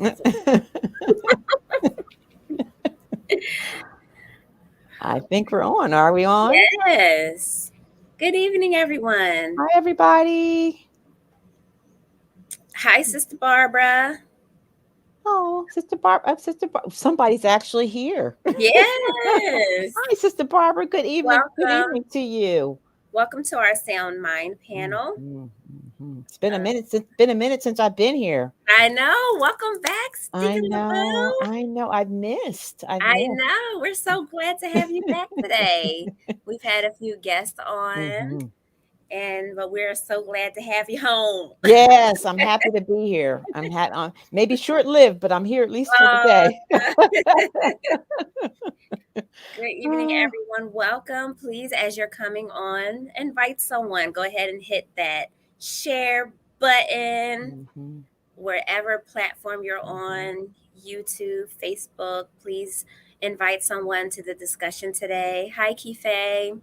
I think we're on. Are we on? Yes. Good evening, everyone. Hi, everybody. Hi, Sister Barbara. Oh, Sister Barb. Somebody's actually here. Yes. Hi, Sister Barbara. Good evening. Good Welcome. evening to you. Welcome to our SoundMind panel. Mhm, It's been a Uh, minute since I've been here. I know. Welcome back, Deacon LaBelle. I know. I've I missed. know. We're so glad to have you back today. We've had a few guests on, hmm but we're so glad to have you home. Yes, I'm happy to be here. Maybe short lived, but I'm here at least for the Uh, day. Good evening, Ah, everyone. Welcome. Please, as you're coming on, invite someone. Go ahead and hit that share button mhm, wherever platform you're mhm. on, YouTube, Facebook. Please invite someone to the discussion today. Hi, Kife.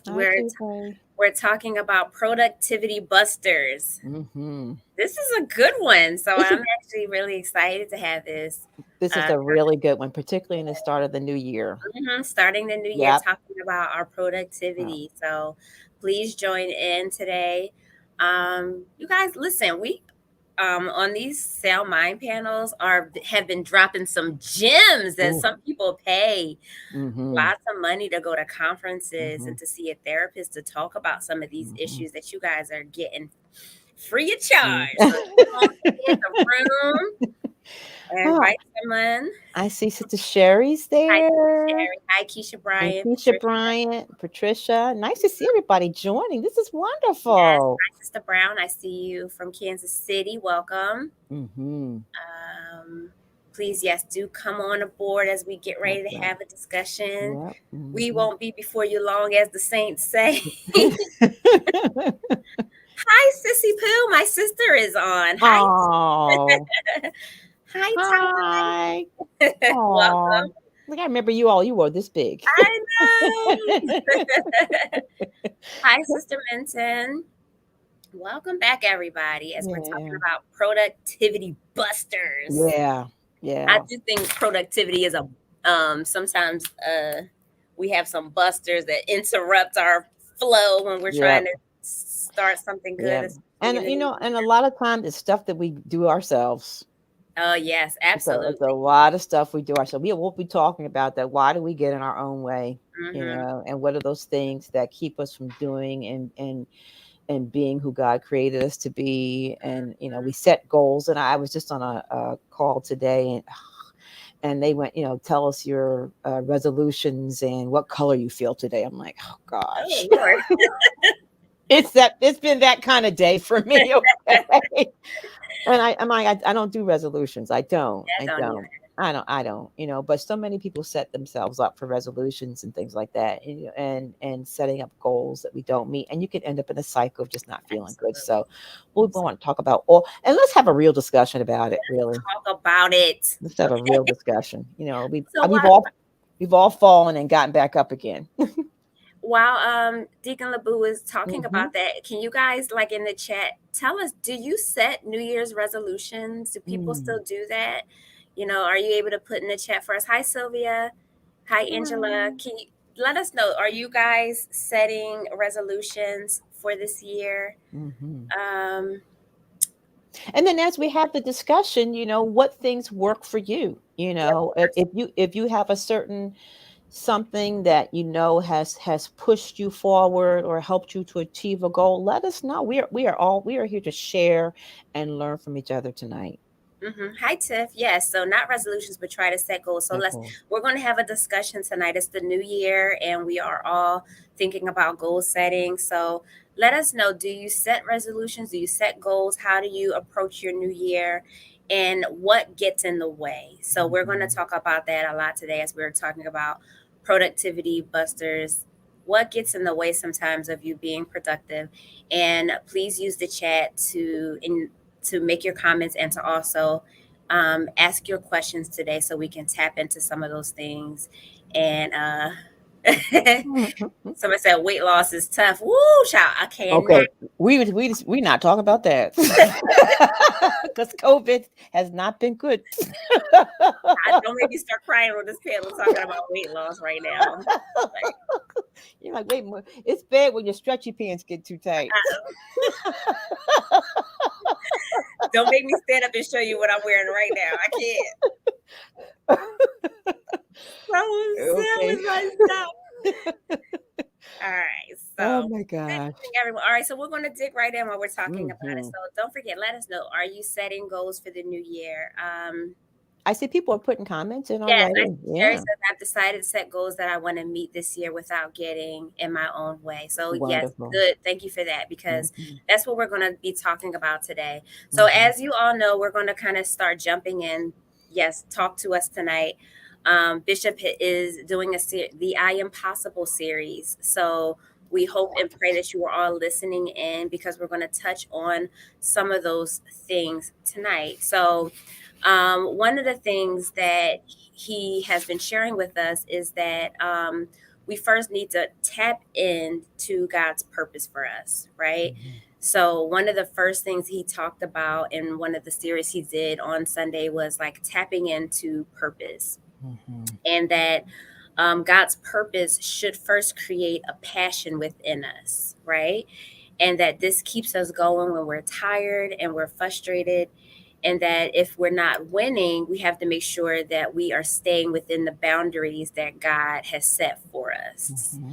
Hi, We're Tuesday. we're talking about productivity busters. hmm This is a good one, so This is I'm actually really excited to have this. this is Uh, a really good one, particularly in the start of the new year. Starting the new year Yep. talking about our Oh, productivity. So please join in today. You guys, listen, we on these Sell Mind panels have been dropping some gems that ooh, some people pay mhm, lots of money to go to conferences and mhm, to see a therapist to talk about some of these mhm, issues that you guys are getting free of charge. So mhm. come on in the room and Oh, invite someone. I see Sister Sherry's Hi, Sister there. Sherry. Hi, Keisha And Bryant, Keisha Patricia. Bryant, Patricia. Nice to see everybody joining. This is Yes. wonderful. Hi, Sister Brown. I see you from Kansas City. Welcome. Mhm. Um, please, yes, do come on aboard as we get ready to Yep. have a discussion. Yep. We Mhm. won't be before you long, as the saints say. Hi, Sissy Pooh. My sister is on. Hi. Oh, Hi, hi. Ty. Oh, Welcome. like I remember you all. You were this big. I know. Hi, Sister Minton. Welcome back, everybody, as we're talking Yeah. about productivity busters. Yeah. I Yeah. do think productivity is a sometimes we have some busters that interrupt our flow when we're trying Yep. to start something good, Yep. especially And in the new and a year. lot of times it's stuff that we do ourselves. Oh yes, It's a absolutely. lot of stuff we do ourselves. We'll be talking about that. Why do we get in our own way? Hmm. And what are those things that keep us from doing and being who God created us to be? And we set goals. And I was just on a call today, and they went, tell us your resolutions and what color you feel today. I'm like, oh Oh gosh, Lord. it's been that kind of day for me. Okay. And I'm like, I don't do resolutions. I don't. I I don't either. don't. I don't. But so many people set themselves up for resolutions and things like that, and setting up goals that we don't meet, and you can end up in a cycle of just not feeling good. Absolutely. So, we want to talk about all, and let's have a real discussion about it. Really, Talk about it. let's have a Okay. real discussion. So We've all fallen and gotten back up again. while Deacon Labu is talking hmm about that, can you guys like in the chat tell us, do you set New Year's resolutions? Do people Mm. still do that? Are you able to put in the chat for us? Hi Sylvia. Hi Angela. Mm. Can you let us know? Are you guys setting resolutions for this year? hmm Um, And then as we have the discussion, what things work for you. yeah, If you have a certain something that has pushed you forward or helped you to achieve a goal, let us know. We are here to share and learn from each other tonight. Hi Tiff. Yes, so not resolutions, but try to set goals. So That goal. we're going to have a discussion tonight. It's the new year, and we are all thinking about goal setting. So let us know. Do you set resolutions? Do you set goals? How do you approach your new year? And what gets in the way? So we're going to Mhm. talk about that a lot today as we're talking about productivity busters. What gets in the way sometimes of you being productive? And please use the chat to make your comments and to also ask your questions today so we can tap into some of those things and Somebody said weight loss is tough. Woo, child, I cannot. Okay, we not talking about that because COVID has not been good. Don't make me start crying on this panel talking about weight loss right now. Like, You're like, wait, it's bad when your stretchy pants get too tight. don't make me stand up and show you what I'm wearing right now. I can't. So Okay. silly myself. All right, Oh so my good gosh. evening, everyone. All right, so we're going to dig right in while we're talking about it. Hmm. So don't forget, let us know. Are you setting goals for the new year? I see people are putting comments in Yes, I already. see Sherry Yeah. says I've decided to set goals that I want to meet this year without getting in my own way. So yes, Wonderful. good. Thank you for that because Hmm. that's what we're going to be talking about today. So Hmm. as you all know, we're going to kind of start jumping in. Yes, talk to us tonight. Bishop is doing the I Am Possible series. So we hope and pray that you are all listening in because we're going to touch on some of those things tonight. So one of the things that he has been sharing with us is that we first need to tap into God's purpose for us, right? So, one of the first things he talked about in one of the series he did on Sunday was like tapping into purpose, Hmm. and that God's purpose should first create a passion within us, right? And that this keeps us going when we're tired and we're frustrated, and that if we're not winning, we have to make sure that we are staying within the boundaries that God has set for us. Hmm.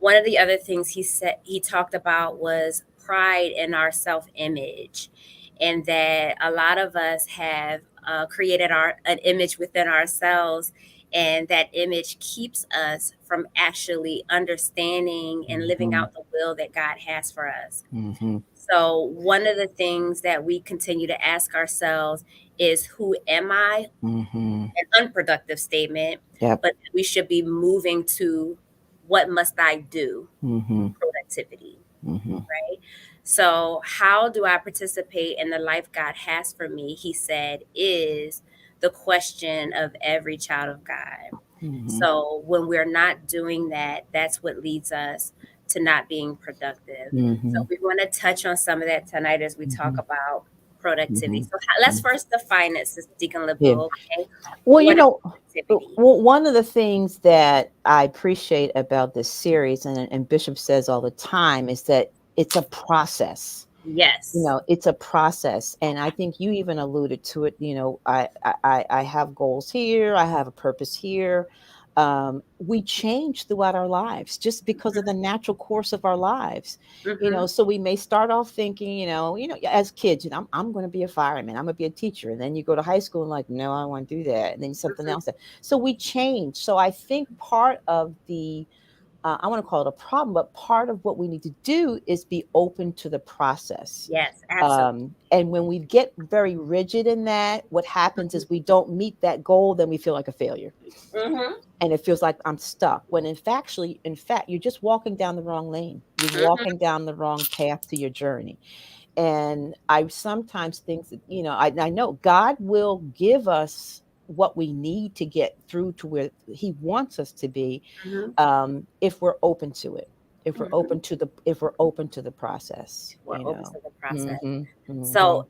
One of the other things he talked about was pride in our self-image, and that a lot of us have created an image within ourselves, and that image keeps us from actually understanding and living Hmm. out the will that God has for us. Hmm. So, one of the things that we continue to ask ourselves is, who am I? Hmm. An unproductive statement, Yep. but we should be moving to, what must I do? Hmm. Productivity, Hmm. right? So, how do I participate in the life God has for me? He said, is the question of every child of God. Hmm. So, when we're not doing that, that's what leads us to not being productive. So, Hmm. we want to touch on some of that tonight as we talk Hmm. about productivity. Hmm. So, let's first define it, Sister Deacon Yeah. LeBeau. Okay. Well, What is productivity? well, one of the things that I appreciate about this series, and Bishop says all the time, is that it's a process. Yes. It's a process, and I think you even alluded to it. I have goals here, I have a purpose here. We change throughout our lives just because of the natural course of our lives. Mm-hmm. So we may start off thinking, as kids, I'm going to be a fireman, I'm going to be a teacher, and then you go to high school and like, no, I want to do that, and then something else. So we change. So I think part of the I want to call it a problem, but part of what we need to do is be open to the process. Yes, absolutely. And when we get very rigid in that, what happens is we don't meet that goal, then we feel like a failure. Mm-hmm. And it feels like I'm stuck. When in fact, you're just walking down the wrong lane. You're Mm-hmm. walking down the wrong path to your journey. And I sometimes think that, I know God will give us what we need to get through to where He wants us to be, Mm-hmm. if we're open to it, Mm-hmm. if we're open to the process. We're open to the process. Hmm. Hmm. So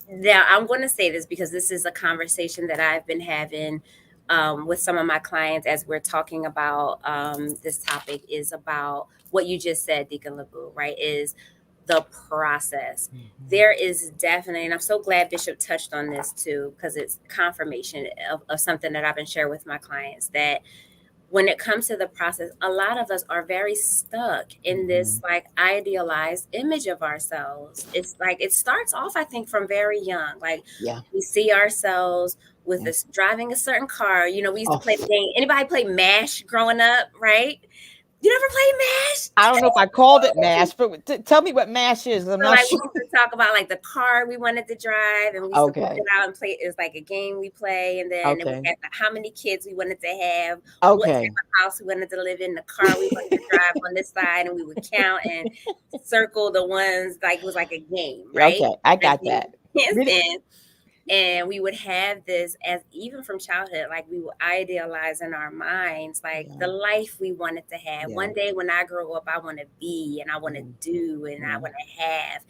now I'm going to say this because this is a conversation that I've been having with some of my clients as we're talking about this topic, is about what you just said, Deacon LeBou, right? Is the process. There is definitely, and I'm so glad Bishop touched on this too, because it's confirmation of something that I've been sharing with my clients, that when it comes to the process, a lot of us are very stuck in this like idealized image of ourselves. It's like it starts off, I think, from very young. Like Yeah. we see ourselves with Yeah. this driving a certain car. We used to Oh, play the game. Anybody play MASH growing up, right? You never play MASH? I don't know if I called it mash, but tell me what mash is. I'm So not like we sure. used to talk about like the car we wanted to drive, and we used to put Okay. it out and play. It was like a game we play, and then we Okay. had how many kids we wanted to have, what type Okay. of house we wanted to live in, the car we wanted to drive on this side, and we would count and circle the ones, like it was like a game, right? Okay. I As got we that. yes, Really? and And we would have this, as even from childhood, like we would idealize in our minds like Yeah. the life we wanted to have. Yeah. One day when I grow up, I want to be and I want to Mm, do and I yeah. want to have.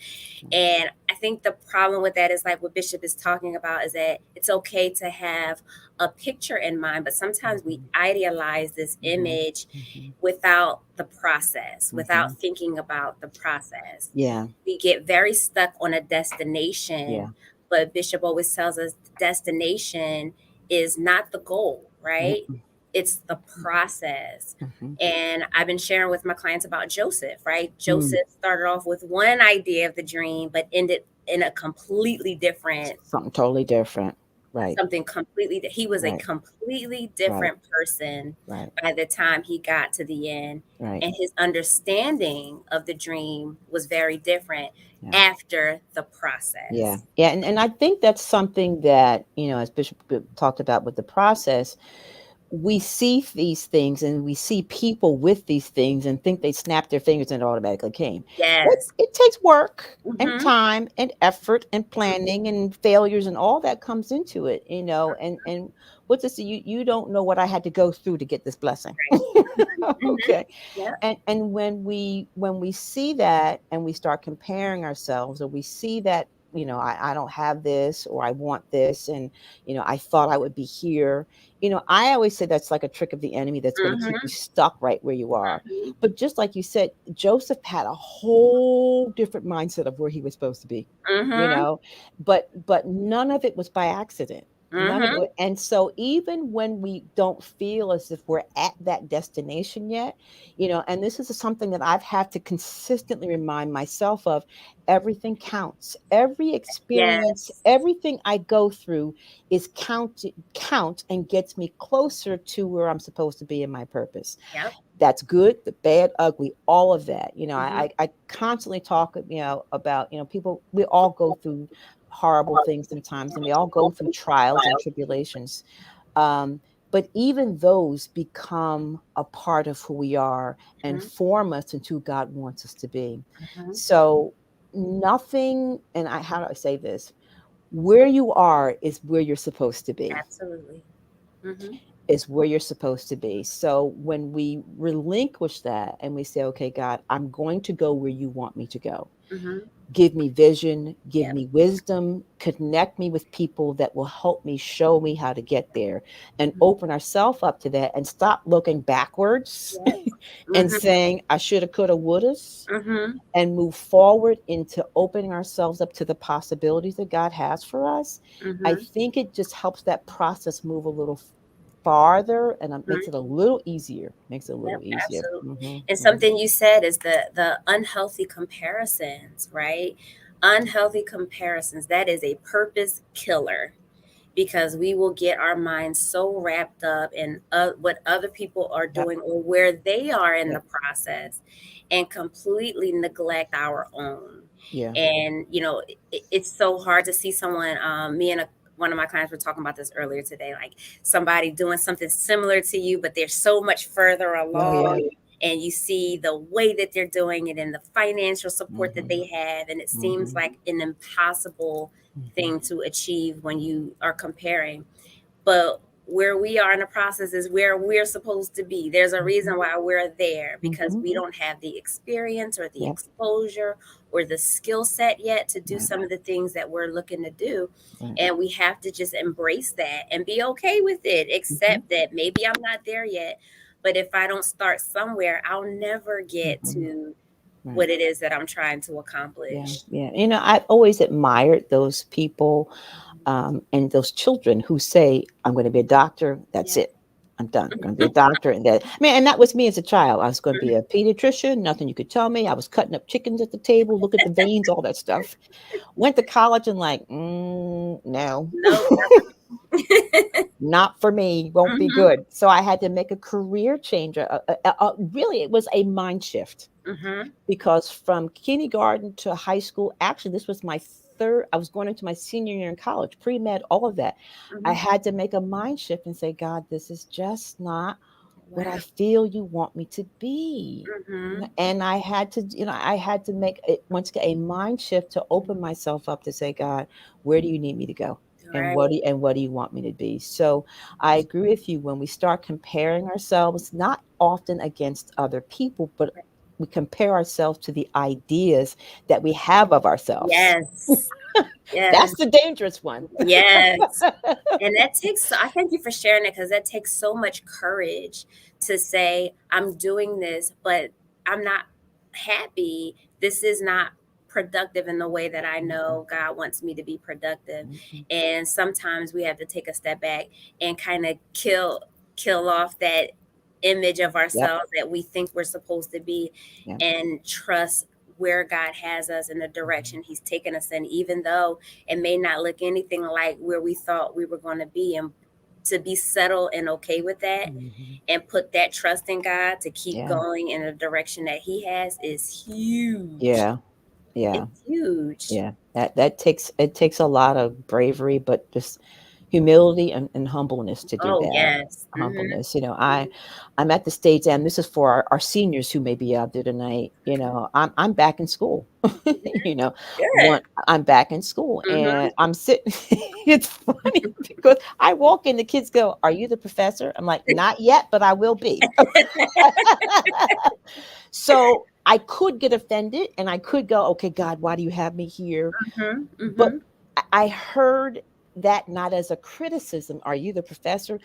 Mm, And I think the problem with that is like what Bishop is talking about is that it's okay to have a picture in mind, but sometimes we mhm, idealize this mhm, image mhm, without the process, without mhm. thinking about the process. Yeah. We get very stuck on a destination, Yeah. but Bishop always tells us the destination is not the goal, right? Mm-mm. It's the process. Mhm. And I've been sharing with my clients about Joseph, right? Mm. Joseph started off with one idea of the dream, but ended in a completely different, Something totally different. Right. something completely, he was a Right. completely Right. different person Right. by the time he got to the end. Right. And his understanding of the dream was very different Yeah. after the Yeah. process. Yeah. And I think that's something that, as Bishop talked about with the process, we see these things and we see people with these things and think they snap their fingers and it automatically came. Yes. It takes work and Mm-hmm. time and effort and planning and failures and all that comes into it, and what's this? You don't know what I had to go through to get this blessing. Right. Mm-hmm. Okay. Yep. And when we see that and we start comparing ourselves, or we see that, I don't have this, or I want this, and I thought I would be here. I always say that's like a trick of the enemy that's going to keep you Mm-hmm. stuck right where you are. Mm-hmm. But just like you said, Joseph had a whole different mindset of where he was supposed to be, you Mm-hmm. know, but none of it was by accident. None of Mm-hmm. it. And so even when we don't feel as if we're at that destination yet, and this is something that I've had to consistently remind myself of, everything counts. Every experience, Yes. everything I go through is count and gets me closer to where I'm supposed to be in my purpose. Yep. That's good, the bad, ugly, all of that. Mm-hmm. I constantly talk, about, people, we all go through horrible things sometimes, and we all go through trials and tribulations. Um, but even those become a part of who we are and Mm-hmm. form us into who God wants us to be. Mm-hmm. So nothing, and how do I say this? Where you are is where you're supposed to be, Absolutely. Mm-hmm. is where you're supposed to be. So when we relinquish that and we say, okay, God, I'm going to go where you want me to go. Mm-hmm. Give me vision, give Yep. me wisdom, connect me with people that will help me, show me how to get there, and Mm-hmm. open ourselves up to that, and stop looking backwards Yes. and Mm-hmm. saying, I shoulda, coulda, wouldas, Mm-hmm. and move forward into opening ourselves up to the possibilities that God has for us. I Mm-hmm. think it just helps that process move a little farther, and makes it a Mm-hmm. little easier. Makes it a little Yep, easier. absolutely. Hmm. And Hmm. something you said is the unhealthy comparisons, right? Unhealthy comparisons. That is a purpose killer because we will get our minds so wrapped up in what other people are Yep. doing or where they are in the Yep. process and completely neglect our own. Yeah. And, it's so hard to see someone, me and one of my clients were talking about this earlier today, like somebody doing something similar to you, but they're so much further Oh yeah. along. And you see the way that they're doing it and the financial support that Hmm. they have. And it seems Hmm. like an impossible Hmm. thing to achieve when you are comparing. But where we are in the process is where we're supposed to be. There's a Hmm. reason why we're there because Hmm. we don't have the experience or the Yep. exposure or the skill set yet to do Right. some of the things that we're looking to do. Right. And we have to just embrace that and be okay with it, Hmm. accept that maybe I'm not there yet. But if I don't start somewhere, I'll never get Hmm. to Right. what it is that I'm trying to Yeah. accomplish. Yeah. I've always admired those people, and those children who say, I'm going to be a doctor. That's Yeah. it. I'm done. I'm going to be a doctor. And and that was me as a child. I was going to be a pediatrician. Nothing you could tell me. I was cutting up chickens at the table, look at the veins, all that stuff. Went to college and like, no, No. not for me. Won't be Hmm. good. So I had to make a career change. Really, it was a mind shift, Hmm. because from kindergarten to high school, actually, this was my third, I was going into my senior year in college, pre med, all of that. I Hmm. had to make a mind shift and say, God, this is just not what I Wow. feel you want me to be. Hmm. And I had to make it once again a mind shift to open myself up to say, God, where do you need me to go? and Right. what do you want me to be? So I agree with you. When we start comparing ourselves, not often against other people, but we compare ourselves to the ideas that we have of ourselves. Yes. Yes. That's the dangerous one. Yes. And that takes, I thank you for sharing it, because that takes so much courage to say, I'm doing this, but I'm not happy. This is not productive in the way that I know God wants me to be productive. Mhm. And sometimes we have to take a step back and kind of kill off that image of Yep. ourselves that we think we're supposed to be, Yep. and trust where God has us in the direction He's taken us in, even though it may not look anything like where we thought we were going to be. And to be settled and okay with that, Mhm. and put that trust in God to keep Yeah. going in the direction that He has, is huge. Yeah. Yeah. It's huge. Yeah. That takes a lot of bravery, but just humility and humbleness to do Oh, that. yes. Mm-hmm. Humbleness. I'm at the stage, and this is for our seniors who may be out there tonight. I'm back in school. you know, Good. one I'm back in school, Mm-hmm. and I'm sitting. It's funny because I walk in, the kids go, "Are you the professor?" I'm like, "Not yet, but I will be." So I could get offended, and I could go, "Okay, God, why do you have me here?" Mm-hmm. But Mm-hmm. I heard that not as a criticism, "Are you the professor?"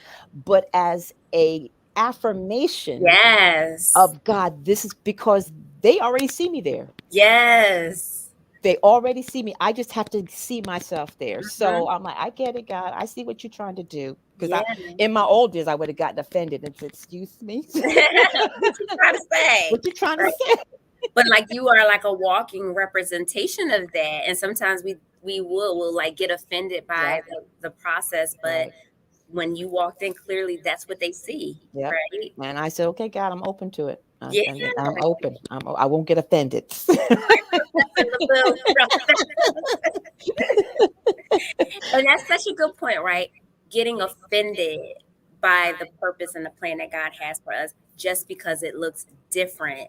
but as a affirmation Yes. of God. This is because they already see me there. Yes. They already see me. I just have to see myself there. Mm-hmm. So I'm like, I get it, God. I see what you're trying to do. Because Yeah. in my old days, I would have gotten offended and said, "Excuse me, What you trying to say? what you trying to Right. say?" But like, you are like a walking representation of that. And sometimes we will like get offended by Yep. the process, but Right. when you walked in, clearly that's what they see, Yep. right? And I said, "Okay, God, I'm open to it. Yeah. And I'm open. I won't get offended." That's in the book. And that's such a good point, right? Getting offended by the purpose and the plan that God has for us just because it looks different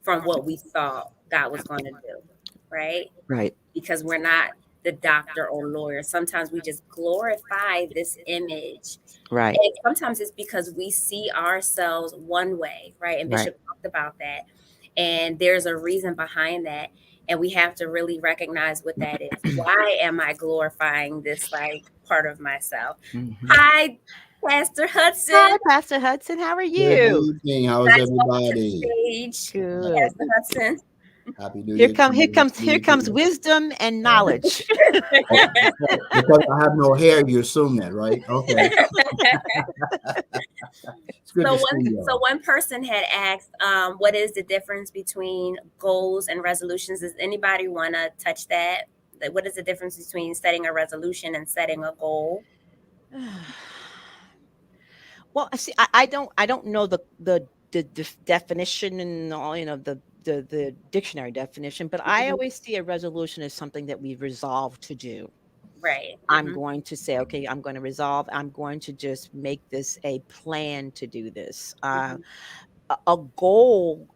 from what we thought God was going to do, right? Right. Because we're not the doctor or lawyer. Sometimes we just glorify this image. Right. And sometimes it's because we see ourselves one way, right? And Right. Bishop talked about that. And there's a reason behind that. And we have to really recognize what that is. Why am I glorifying this like part of myself? Mhm. Hi, Pastor Hudson. Hi, Pastor Hudson. How are Good you? evening. How is Guys, welcome to the everybody? stage. Good. Pastor Hudson. Happy New Here Year to come here you. comes here comes wisdom and knowledge. Oh, because I have no hair, you assume that, right? Okay. It's good to see you So all. one person had asked, what is the difference between goals and resolutions? Does anybody want to touch that? Like, what is the difference between setting a resolution and setting a goal? Well, I see. I don't know the definition and all, the dictionary definition, but I Mhm. always see a resolution as something that we resolve to do. Right. I'm Hmm. going to say, okay, I'm going to resolve. I'm going to just make this a plan to do this. Hmm. A goal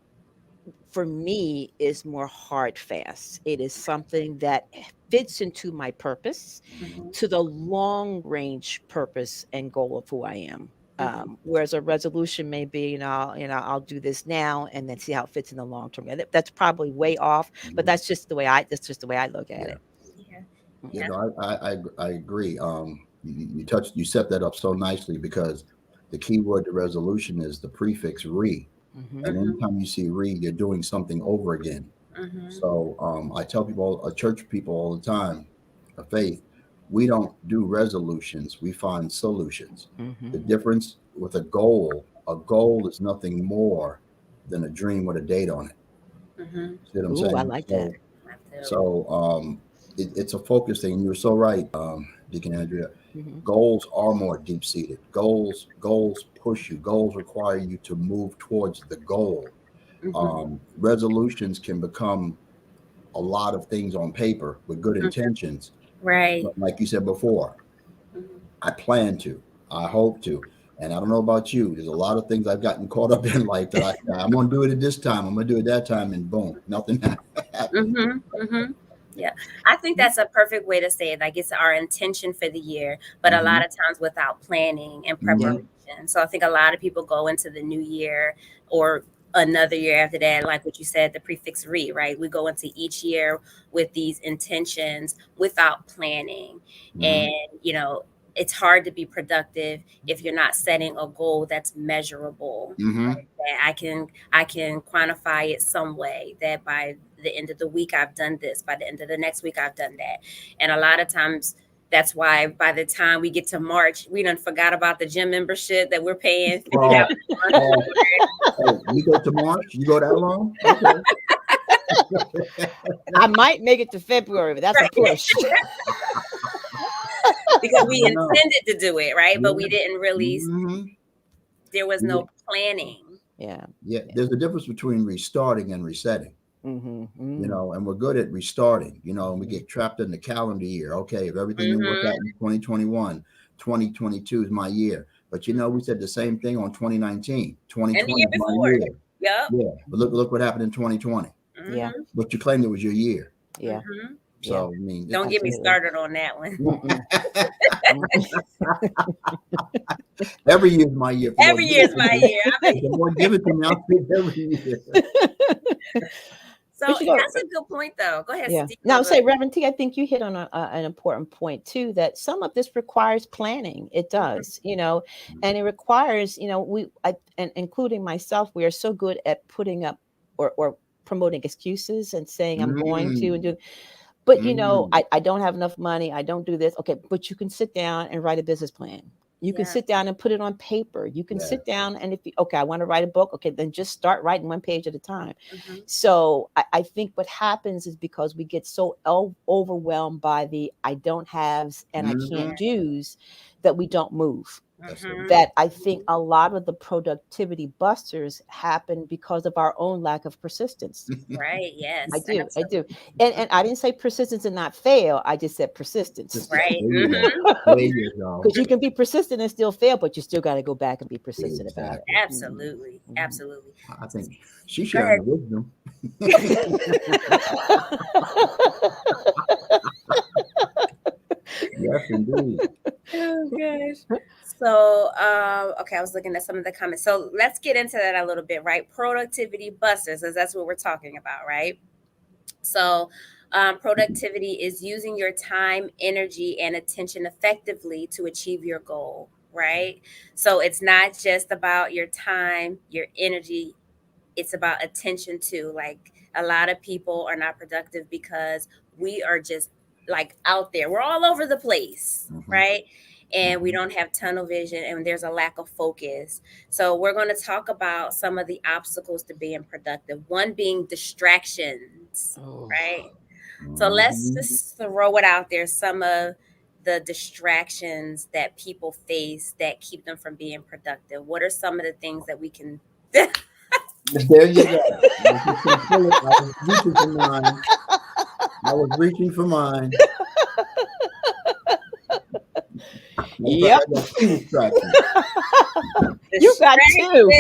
for me is more hard fast. It is something that fits into my purpose, Hmm. to the long range purpose and goal of who I am. Hmm. Whereas a resolution may be, I'll do this now and then see how it fits in the long term. And that's probably way off, but Mhm. that's just the way I look at Yeah. it. Yeah. You Yeah. Mhm. know, I agree. You set that up so nicely because the key word to resolution is the prefix re. Mhm. And Hmm. anytime you see re, you're doing something over again. Hmm. So I tell people, church people all the time, of faith, we don't do resolutions, we find solutions. Mhm. The difference with a goal is nothing more than a dream with a date on it. Hmm. See what I'm Ooh, I saying? like that. So, Absolutely. so it's a focus thing. And you're so right, Deacon Andrea. Mhm. Goals are more deep seated. Goals push you. Goals require you to move towards the goal. Hmm. Resolutions can become a lot of things on paper with good intentions. Right. But like you said before, Hmm. I plan to, I hope to. And I don't know about you. There's a lot of things I've gotten caught up in life I'm going to do it at this time. I'm going to do it that time. And boom, nothing happened. Hmm. Hmm. Yeah, I think that's a perfect way to say it. Like it's our intention for the year, but a lot of times without planning and preparation. So I think a lot of people go into the new year or another year after that, like what you said, the prefix re, right? We go into each year with these intentions without planning. And, you know, it's hard to be productive if you're not setting a goal that's measurable. Right? That I can quantify it some way, that by the end of the week I've done this, by the end of the next week I've done that. And a lot of times that's why by the time we get to March, we done forgot about the gym membership that we're paying $50 a month. You go to March? You go that long? Okay. I might make it to February, but that's a push. Because we intended to do it, right? But we didn't really, there was no planning. Yeah. There's a difference between restarting and resetting. You know, and we're good at restarting, you know, and we get trapped in the calendar year. Okay, if everything didn't work out in 2021, 2022 is my year. But you know, we said the same thing on 2019, 2020 and the year is my before. year. Yep. Yeah, but look what happened in 2020. Yeah. But you claimed it was your year. Yeah. So I mean, don't get me started on that one. Every year is my year. Every year is my year. The more give it to me, I'll take every year. So that's a good point, though. Go ahead. Yeah. Steve. Now, say, Reverend T, I think you hit on an important point too. That some of this requires planning. It does, you know, and it requires, you know, and including myself, we are so good at putting up or promoting excuses and saying I'm going to and do. But you know, I don't have enough money. I don't do this. Okay, but you can sit down and write a business plan. You can sit down and put it on paper. You can sit down and I want to write a book. Okay, then just start writing one page at a time. So I think what happens is because we get so overwhelmed by the I don't haves and I can't do's that we don't move. That I think a lot of the productivity busters happen because of our own lack of persistence. Right. Yes. I do. And I didn't say persistence and not fail. I just said persistence. Right. Because you can be persistent and still fail, but you still got to go back and be persistent about it. Absolutely. Absolutely. I think she's sharing the wisdom. Yes, indeed. Oh gosh. So, okay, I was looking at some of the comments. So let's get into that a little bit, right? Productivity busters, as that's what we're talking about, right? So, productivity is using your time, energy, and attention effectively to achieve your goal, right? So it's not just about your time, your energy, it's about attention too. Like a lot of people are not productive because we are just like out there. We're all over the place, right? And we don't have tunnel vision and there's a lack of focus. So we're going to talk about some of the obstacles to being productive. One being distractions, right? So let's just throw it out there. Some of the distractions that people face that keep them from being productive. What are some of the things that we can There you go. I was reaching for mine. Yep. You got two.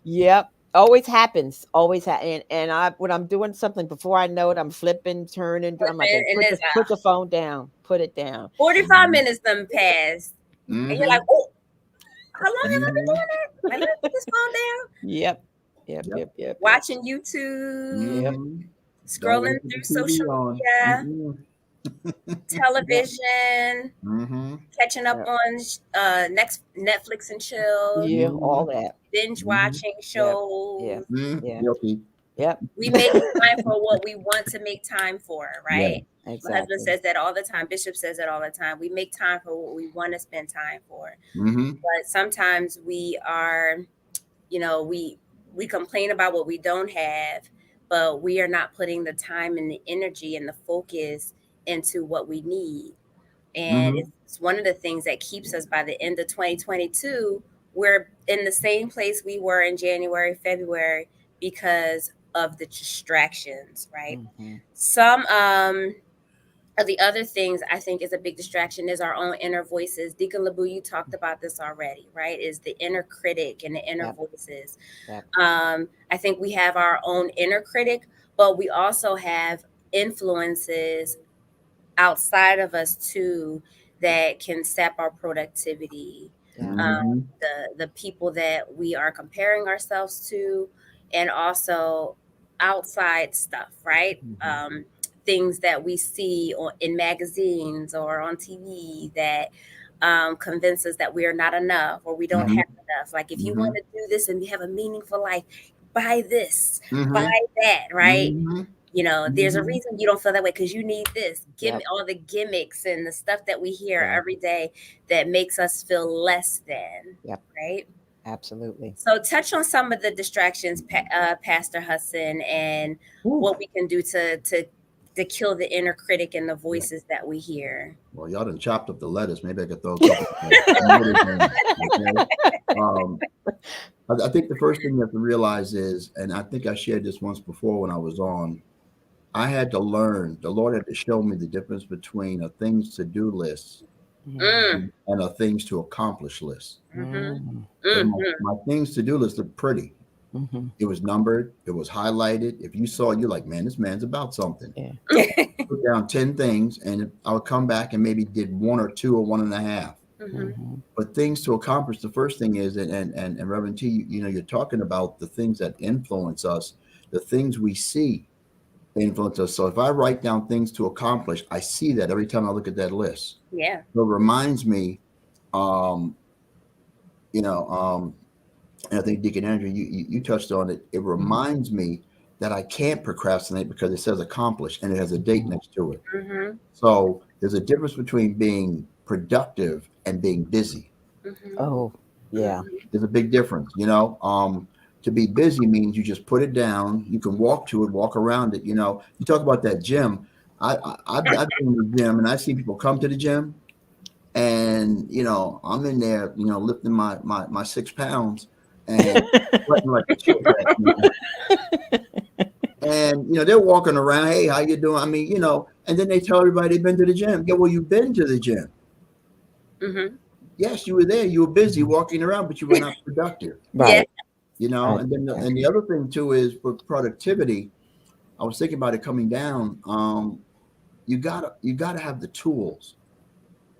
Yep. Always happens. And when I'm doing something, before I know it, I'm flipping, turning. I'm like, put the phone down. Put it down. 45 minutes done passed. And you're like, oh, how long have I been doing that? Let me put this phone down. Yep. Watching YouTube. Scrolling through social media. Television. Catching up on Netflix and chill. Yeah, all that. Binge watching shows. Yep. We make time for what we want to make time for, right? Yeah, exactly. My husband says that all the time. Bishop says that all the time. We make time for what we want to spend time for. But sometimes we are, you know, we complain about what we don't have, but we are not putting the time and the energy and the focus into what we need. And it's one of the things that keeps us by the end of 2022. We're in the same place we were in January, February, because of the distractions, right? Some of the other things I think is a big distraction is our own inner voices. Deacon LeBou, you talked about this already, right? Is the inner critic and the inner voices. I think we have our own inner critic, but we also have influences outside of us too that can sap our productivity. Mhm. The people that we are comparing ourselves to, and also outside stuff, right? Things that we see in magazines or on TV that convince us that we are not enough or we don't Mhm. have enough. Like if you want to do this and you have a meaningful life, buy this, buy Mhm. that, right? Mhm. You know, there's a Mhm. reason you don't feel that way because you need this. Give me Yep. all the gimmicks and the stuff that we hear Yeah. every day that makes us feel less than, Yep. right? Absolutely. So, touch on some of the distractions, Pastor Hudson, and Ooh. what we can do to kill the inner critic and the voices that we hear. Well, y'all done chopped up the lettuce. Maybe I could throw a couple of tomatoes in. Okay. Um, I think the first thing you have to realize is, and I think I shared this once before when I was on, I had to learn, the Lord had to show me the difference between a things to do list Mm, and a things to accomplish list. mm-hmm, So mm-hmm. my things to do list looked pretty. It was numbered, it was highlighted. If you saw it, you're like, man, this man's about something. Yeah. Put down 10 things, and I would come back and maybe did one or two or one and a half. But things to accomplish, the first thing is, and Reverend T, you know, you're talking about the things that influence us, the things we see influence us. So if I write down things to accomplish, I see that every time I look at that list. Yeah. So it reminds me, you know, and I think Deacon Andrew, you touched on it. It reminds me that I can't procrastinate because it says accomplish and it has a date next to it. Mm-hmm, So there's a difference between being productive and being busy. mm-hmm, Oh, yeah. There's a big difference, you know. To be busy means you just put it down. You can walk to it, walk around it. You know, you talk about that gym. I've been in the gym and I see people come to the gym, and you know I'm in there, you know, lifting my 6 pounds and sweating like a chick. And you know they're walking around. Hey, how you doing? I mean, you know, and then they tell everybody they've been to the gym. Yeah, well, you've been to the gym. mm-hmm. Yes, you were there. You were busy walking around, but you were not productive. Yeah. Right. You know, Right. and then and the other thing too is for productivity. I was thinking about it coming down. You gotta have the tools.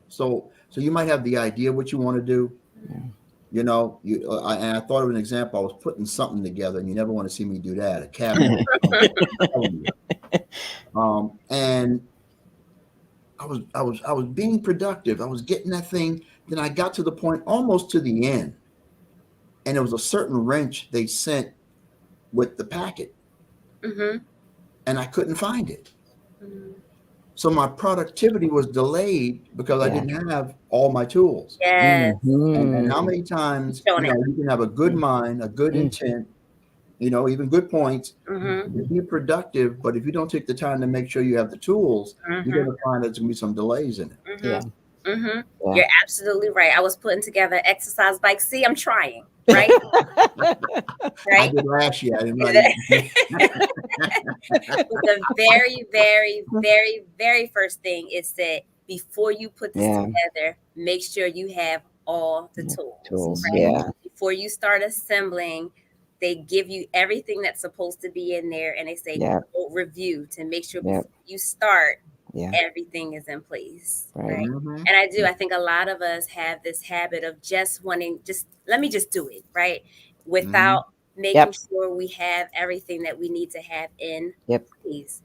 So you might have the idea what you want to do. You know, and I thought of an example. I was putting something together, and you never want to see me do that. A cabinet. And I was being productive. I was getting that thing. Then I got to the point almost to the end, and there was a certain wrench they sent with the packet, Mm-hmm. and I couldn't find it. So my productivity was delayed because I didn't have all my tools. Yes. And how many times, Showing you it. know, you can have a good mind, a good intent, you know, even good points, be productive, but if you don't take the time to make sure you have the tools, you're going to find there's going to be some delays in it. Yeah. Mm-hmm. Yeah. You're absolutely right. I was putting together exercise bike. See, I'm trying, right? I Right. did last year. I didn't know. But the very, very, very, very first thing is that before you put this together, make sure you have all the tools. Right? Yeah. Before you start assembling, they give you everything that's supposed to be in there, and they say go review to make sure before you start, everything is in place. Right. And I think a lot of us have this habit of just wanting, let me just do it, right? Without making sure we have everything that we need to have in place.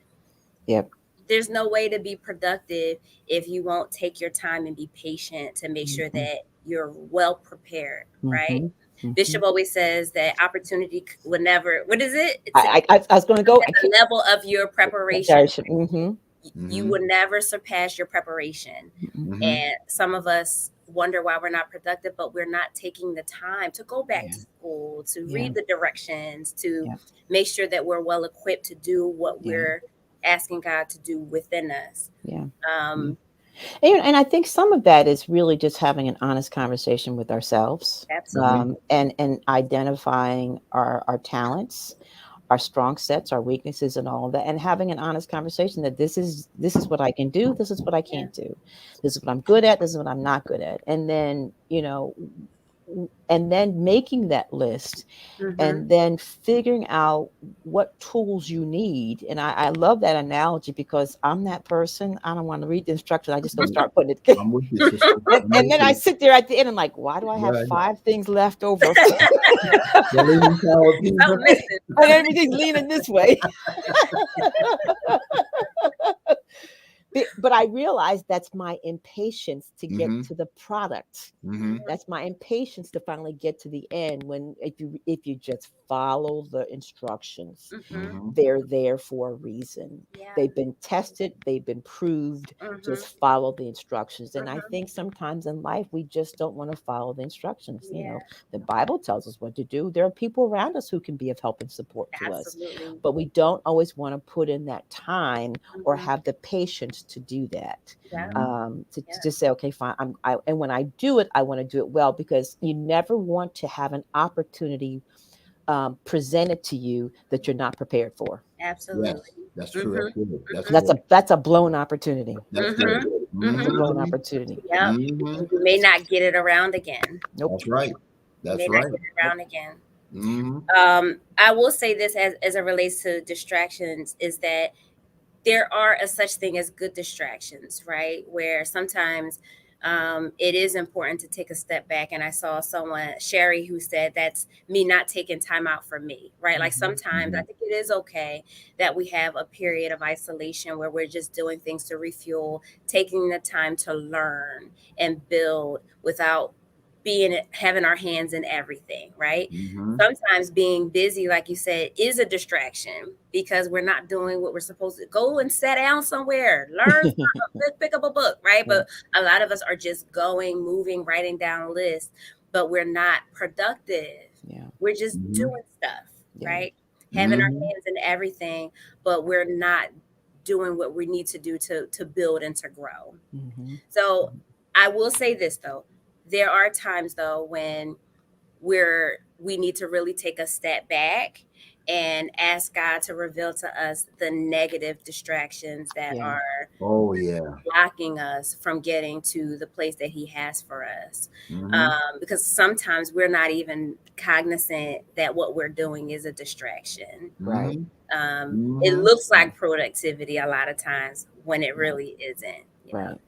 There's no way to be productive if you won't take your time and be patient to make sure that you're well prepared, right? Bishop always says that opportunity would never, what is it? I was going to go at the level of your preparation. You would never surpass your preparation. And some of us wonder why we're not productive, but we're not taking the time to go back to school, to read the directions, to make sure that we're well equipped to do what we're asking God to do within us. And I think some of that is really just having an honest conversation with ourselves. Absolutely. And identifying our talents, our strong sets, our weaknesses, and all of that, and having an honest conversation that this is what I can do, this is what I can't do, this is what I'm good at, this is what I'm not good at. And then, you know, and then making that list, and then figuring out what tools you need. And I love that analogy, because I'm that person. I don't want to read the instructions. I just don't start putting it. I'm with you, sister. And then I sit there at the end and like, why do I have 5 things left over? And everything's leaning this way. But I realized that's my impatience to get to the product. That's my impatience to finally get to the end. When if you just follow the instructions, they're there for a reason. They've been tested, they've been proved. Just follow the instructions. And I think sometimes in life we just don't want to follow the instructions. You know, the Bible tells us what to do. There are people around us who can be of help and support to us, but we don't always want to put in that time or have the patience to do that. To just say, okay, fine. And when I do it, I want to do it well, because you never want to have an opportunity presented to you that you're not prepared for. Absolutely. Yes, that's true. That's a blown opportunity. That's true. That's a blown opportunity. Yeah. You may not get it around again. Nope. That's right. That's may right. Not get it around again. I will say this as it relates to distractions, is that there are a such thing as good distractions, right? Where sometimes it is important to take a step back. And I saw someone, Sherry, who said that's me not taking time out for me, right? Like sometimes I think it is okay that we have a period of isolation where we're just doing things to refuel, taking the time to learn and build without having our hands in everything, right? Sometimes being busy, like you said, is a distraction because we're not doing what we're supposed to. Go and sit down somewhere, learn something, pick up a book, right? But a lot of us are just going, moving, writing down lists, but we're not productive. We're just doing stuff, right? Having our hands in everything, but we're not doing what we need to do to build and to grow. So I will say this though. There are times though when we need to really take a step back and ask God to reveal to us the negative distractions that are blocking us from getting to the place that He has for us. Because sometimes we're not even cognizant that what we're doing is a distraction. Right. It looks like productivity a lot of times when it really isn't. Right.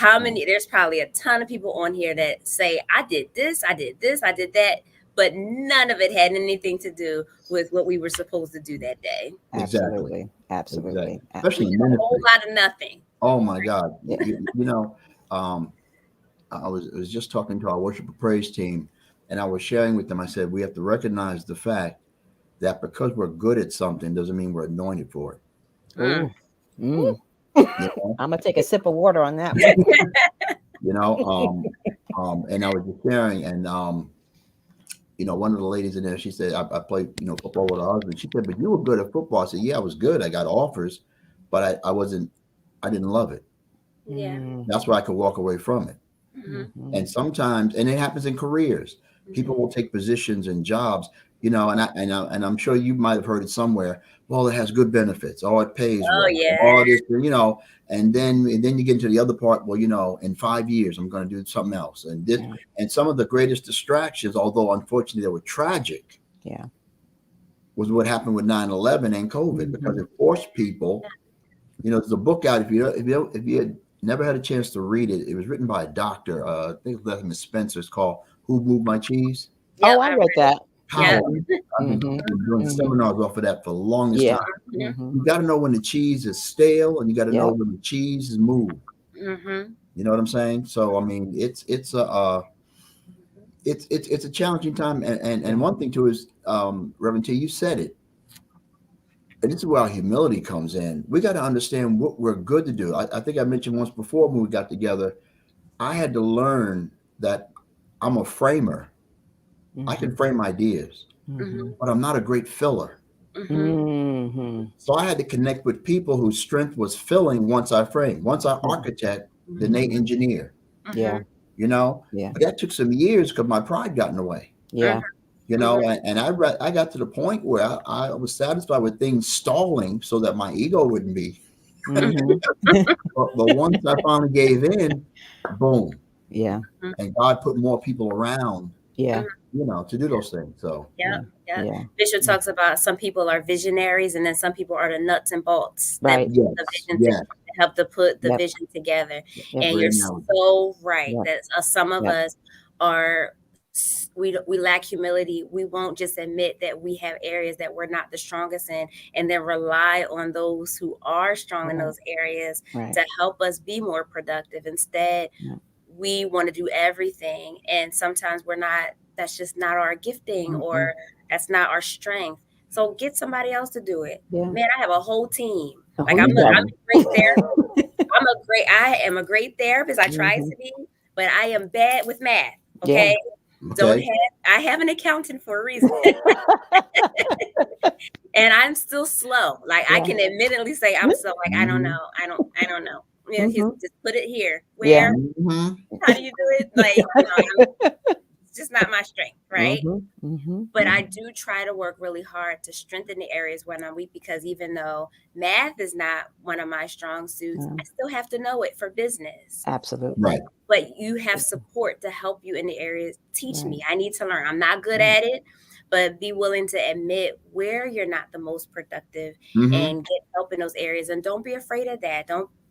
There's probably a ton of people on here that say, I did this, I did that, but none of it had anything to do with what we were supposed to do that day. Absolutely. Especially a whole lot of nothing. Oh my God. I was just talking to our worship and praise team, and I was sharing with them, I said, we have to recognize the fact that because we're good at something doesn't mean we're anointed for it. I'm gonna take a sip of water on that one. And I was just sharing, and one of the ladies in there, she said, I played football with her husband. She said, but you were good at football. I said, yeah, I was good. I got offers, but I didn't love it. That's why I could walk away from it. And sometimes, and it happens in careers, people will take positions and jobs, and I'm sure you might have heard it somewhere. Well, it has good benefits. Oh, it pays. Oh, yeah. All this, and then you get into the other part. Well, in 5 years, I'm going to do something else. And this, and some of the greatest distractions, although unfortunately they were tragic, was what happened with 9/11 and COVID, because it forced people. There's a book out. If you had never had a chance to read it, it was written by a doctor. I think it was Miss Spencer. It's called "Who Moved My Cheese." Oh, I read that. I've been doing seminars off of that for the longest time. You got to know when the cheese is stale, and you got to know when the cheese is moved. You know what I'm saying? So I mean, it's a challenging time, and one thing too is, Reverend T, you said it, and this is where our humility comes in. We got to understand what we're good to do. I think I mentioned once before when we got together, I had to learn that I'm a framer. I can frame ideas, but I'm not a great filler. So I had to connect with people whose strength was filling once I framed. Once I architect, then they engineer. But that took some years because my pride got in the way. And I got to the point where I was satisfied with things stalling so that my ego wouldn't be. But once I finally gave in, boom. And God put more people around Yeah. To do those things. So Yeah. Yeah. Yeah. Bishop talks about some people are visionaries, and then some people are the nuts and bolts that Right. put the yes, vision yes, help to put the Yep. vision together. Yep. And great you're analogy. so right Yep. that some of Yep. us are we lack humility. We won't just admit that we have areas that we're not the strongest in, and then rely on those who are strong in Right. those areas Right. to help us be more productive. Instead, Yeah. we want to do everything, and sometimes we're not. That's just not our gifting, or Mm-mm. that's not our strength. So get somebody else to do it. Yeah. Man, I have a whole team. Oh, Like you I'm got a great therapist. I am a great therapist. I try Mm-hmm. to be, but I am bad with math. Yeah. Okay. Don't Okay. have I have an accountant for a reason. And I'm still slow. Like I Yeah. can admittedly say I'm slow. Like I don't Mhm. know. I don't know. Yeah, Mm-hmm. just put it here. Yeah. Where? Mhm. How do you do it? Like, it's just not my strength, right? Mm-hmm. Mm-hmm. But I do try to work really hard to strengthen the areas when I'm weak, because even though math is not one of my strong suits, Yeah. I still have to know it for business. Absolutely. Right. But you have support to help you in the areas. Teach Right. me. I need to learn. I'm not good Right. at it, but be willing to admit where you're not the most productive Mhm. and get help in those areas. And don't be afraid of that.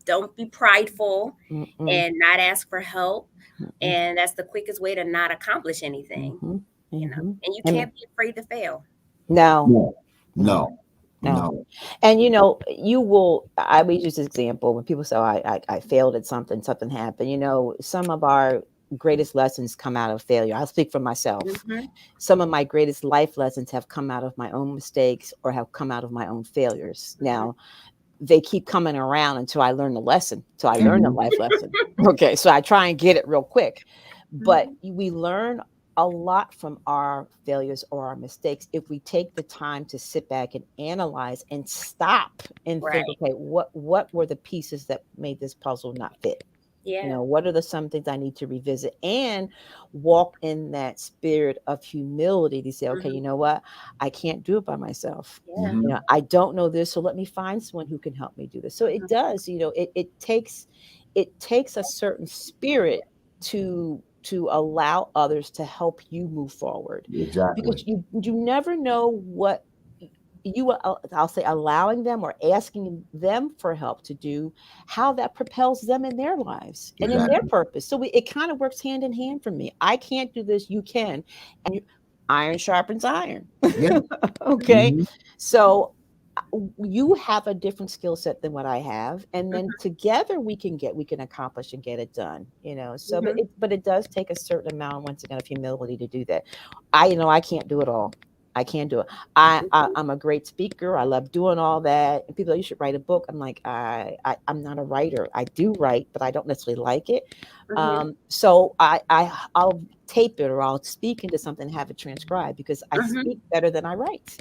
Don't be prideful Mm-mm. and not ask for help. Mm-mm. And that's the quickest way to not accomplish anything, Mm-hmm. Mm-hmm. and you And can't be afraid to fail. no, No. no, No. no. No. And you will. I would use this example when people say, oh, I failed at something, something happened. Some of our greatest lessons come out of failure. I'll speak for myself. Mm-hmm. Some of my greatest life lessons have come out of my own mistakes or have come out of my own failures. Mm-hmm. Now, they keep coming around until I learn the lesson, till I Yeah. learn the Mhm. life lesson. Okay, so I try and get it real quick. But Mm-hmm. we learn a lot from our failures or our mistakes if we take the time to sit back and analyze and stop and Right. think, okay, what were the pieces that made this puzzle not fit? Yeah. What are some things I need to revisit and walk in that spirit of humility to say, okay, Mm-hmm. you know what? I can't do it by myself. Yeah. Mhm. I don't know this, so let me find someone who can help me do this. So it does, it takes a certain spirit to allow others to help you move forward, because Exactly. you never know what I'll say, allowing them or asking them for help to do, how that propels them in their lives and in their Exactly. purpose. So it kind of works hand in hand for me. I can't do this, you can, and iron sharpens iron. Yeah. Okay, Mhm. so you have a different skill set than what I have, and then Mm-hmm. together we can accomplish and get it done. So Mm-hmm. but it does take a certain amount, once again, of humility to do that. I can't do it all. I can't do it. I'm a great speaker. I love doing all that. And people, you should write a book. I'm like, I'm not a writer. I do write, but I don't necessarily like it. Mm-hmm. So I'll tape it or I'll speak into something and have it transcribed, because I Mm-hmm. speak better than I write.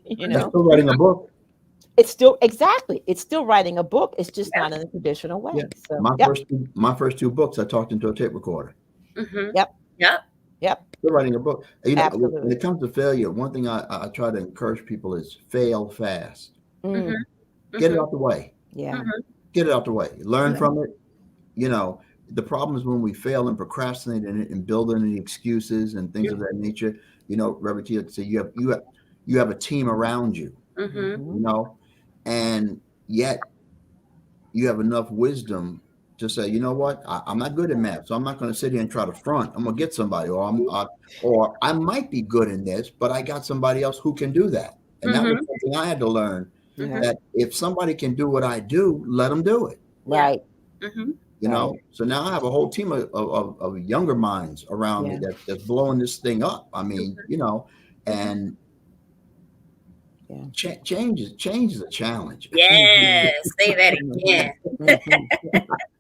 you That's know, still writing a book. it's still writing a book. It's just Yeah. not in a traditional Yeah. way. So My yep, first two books, I talked into a tape recorder. Mm-hmm. yep, Yep. yep, Still writing a book. When absolutely. it comes to failure, one thing I try to encourage people is fail fast. Mm, Mm-hmm. Get it Mm-hmm. out the way. yeah, Mm-hmm. Get it out the way. Learn yeah, from it. You know, the problem is when we fail and procrastinate and build any excuses and things of that nature. Reverend Tia, so you have a team around you. Mm-hmm. You hmm know, and yet you have enough wisdom to say, you know what, I'm not good at math, so I'm not going to sit here and try to front. I'm going to get somebody, or I might be good in this, but I got somebody else who can do that. And that was Mm-hmm. something I had to learn, yeah, that if somebody can do what I do, let them do it. Yeah. right, Mm-hmm. right, So now I have a whole team of younger minds around me yeah, that's blowing this thing up. I mean, Mm-hmm. and yeah. change is a challenge hmm Yes. Say that hmm again. hmm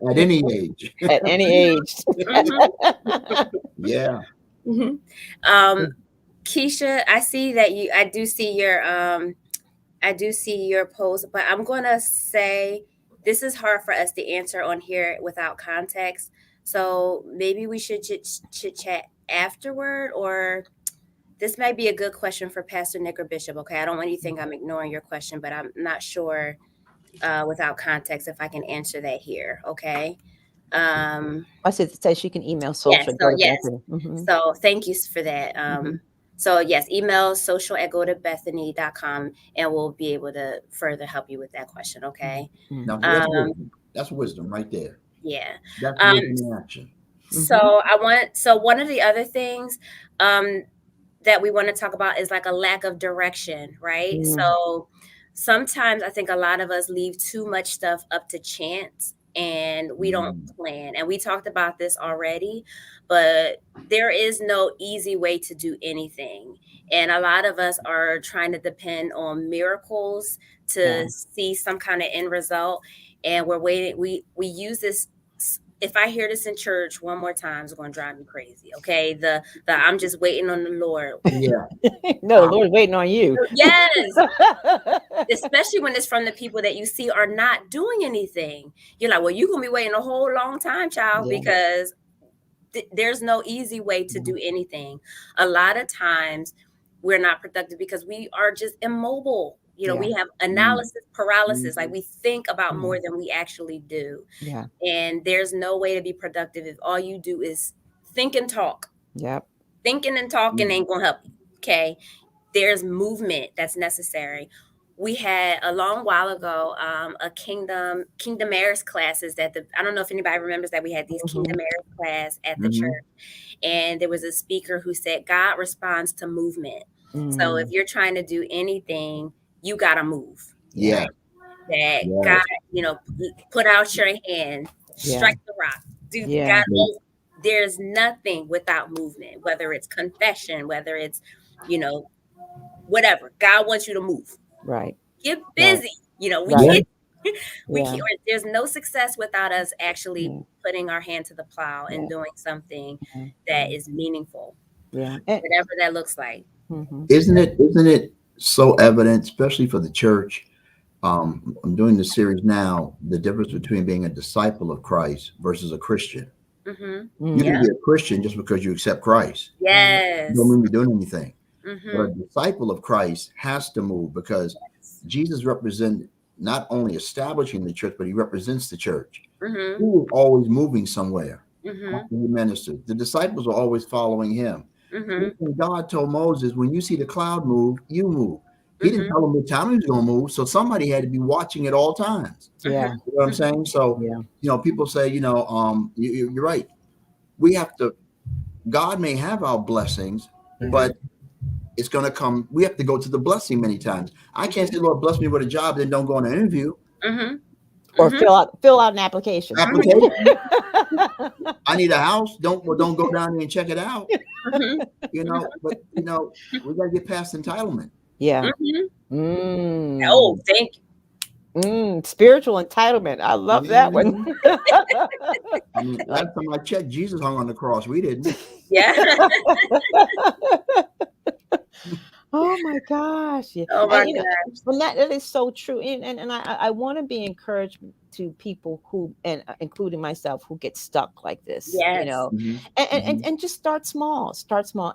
at any age. At any age. Mm-hmm. Yeah. Mm-hmm. Keisha, I see that I do see your post, but I'm gonna say this is hard for us to answer on here without context. So maybe we should chit chat afterward, or this might be a good question for Pastor Nick or Bishop. Okay, I don't want you to think I'm ignoring your question, but I'm not sure without context if I can answer that here. Okay. I said say she can email Yes. social. So Go to yes. Bethany. So thank you for that. So yes, email social@gotobethany.com and we'll be able to further help you with that question. Okay. Now, see, that's Um, wisdom. That's wisdom right there. yeah. That's Um, wisdom in action. so one of the other things that we want to talk about is like a lack of direction, right? So sometimes I think a lot of us leave too much stuff up to chance and we don't plan. And we talked about this already, but there is no easy way to do anything. And a lot of us are trying to depend on miracles to see some kind of end result. And we're waiting. We use this. If I hear this in church one more time, it's going to drive me crazy. Okay, the I'm just waiting on the Lord. Yeah. No, the Lord's waiting on you. Yes. Especially when it's from the people that you see are not doing anything. You're like, well, you're going to be waiting a whole long time, child, because there's no easy way to do anything. A lot of times we're not productive because we are just immobile. You know, we have analysis paralysis. Like we think about more than we actually do. Yeah. And there's no way to be productive if all you do is think and talk. Yep. Thinking and talking ain't gonna help you. Okay. There's movement that's necessary. We had a long while ago a kingdom heirs classes that I don't know if anybody remembers that we had these kingdom heirs class at the church, and there was a speaker who said God responds to movement. So if you're trying to do anything, you gotta move. Yeah. That God, you know, put out your hand, strike the rock. Do God? There's nothing without movement, whether it's confession, whether it's, you know, whatever. God wants you to move. Right. Get busy. You know, we can't, there's no success without us actually putting our hand to the plow and doing something that is meaningful. Yeah. Whatever that looks like. Isn't it so evident, especially for the church? I'm doing the series now, the difference between being a disciple of Christ versus a Christian. You can be a Christian just because you accept Christ. Yes. Don't mean you're doing anything. But a disciple of Christ has to move because Jesus represents not only establishing the church, but he represents the church. He was always moving somewhere. After he ministered. The disciples are always following him. And God told Moses, when you see the cloud move, you move. He didn't tell him what time he was going to move, so somebody had to be watching at all times. Yeah. You know what I'm saying? So, you know, people say, you know, you're right. We have to, God may have our blessings, but it's going to come. We have to go to the blessing many times. I can't say, Lord, bless me with a job, then don't go on an interview. Or fill out an application. I need a house. Don't go down there and check it out. You know, but you know, we got to get past entitlement. Yeah. Oh, thank you. Spiritual entitlement. I love that one. I mean, last time I checked, Jesus hung on the cross. We didn't. Yeah. Oh my gosh. Yeah. Oh my gosh. Well, that is so true. And I want to be encouraged to people who, and including myself, who get stuck like this, you know, and just start small.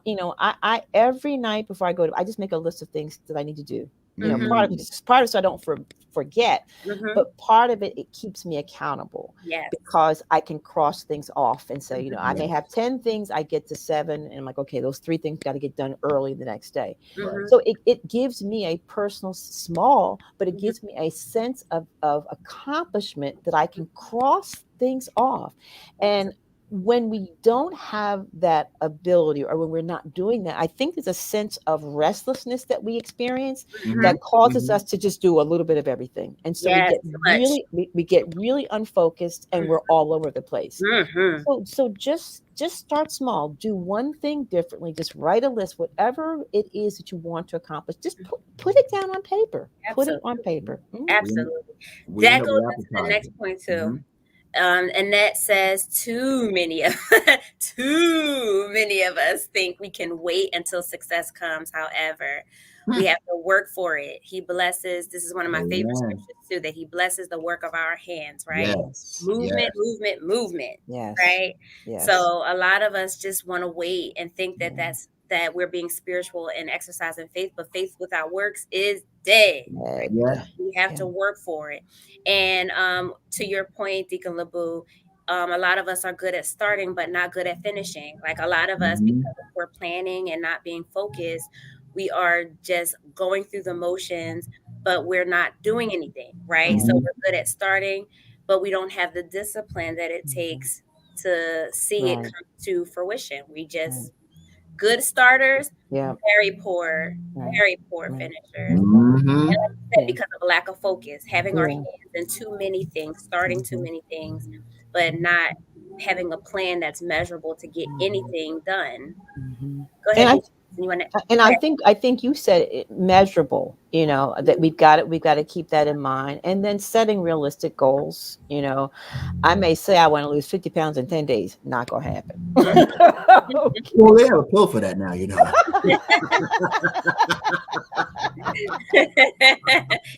You know, I every night before I go to, I just make a list of things that I need to do. You know, part of it so I don't forget, but part of it keeps me accountable. Because I can cross things off and say, you know, I may have 10 things, I get to 7, and I'm like, okay, those 3 things got to get done early the next day. So it gives me a personal, small, but it gives me a sense of accomplishment that I can cross things off. And when we don't have that ability, or when we're not doing that, I think there's a sense of restlessness that we experience that causes us to just do a little bit of everything. And so we get really unfocused and we're all over the place. So just start small, do one thing differently, just write a list, whatever it is that you want to accomplish, just put it down on paper. Put it on paper. Absolutely. That goes into the next point too. And that says too many of us think we can wait until success comes. However, we have to work for it. He blesses. This is one of my favorite scriptures too, that he blesses the work of our hands, right? Movement. Yes. Right. Yes. So a lot of us just want to wait and think that we're being spiritual and exercising faith, but faith without works is dead. We have to work for it. And to your point, Deacon Labu, a lot of us are good at starting, but not good at finishing. Like a lot of us, Mhm. because we're planning and not being focused, we are just going through the motions, but we're not doing anything, right? So Mhm. we're good at starting, but we don't have the discipline that it takes to see it Right. come to fruition. We Right. just good starters, Yeah. Right. very poor Right. finishers. Mhm. And like you said, Yeah. because of a lack of focus, having our Yeah. hands in too many things, starting too Mhm. many things, but not having a plan that's measurable to get anything done. Mhm. Go And ahead, I Deacon. You want to? and I think you said it, measurable, that we've got to keep that in mind, and then setting realistic goals. I may say I want to lose 50 pounds in 10 days. Not gonna happen. Okay. Well, they have a pill for that now, you know.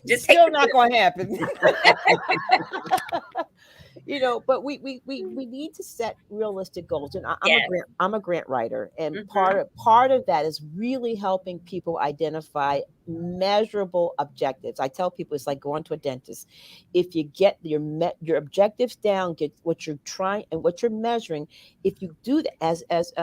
Just take Still the not gonna happen. But we need to set realistic goals. And yeah. I'm a grant writer, and part Mhm. of part of that is really helping people identify measurable objectives. I tell people it's like going to a dentist. If you get your objectives down, get what you're trying and what you're measuring. If you do that as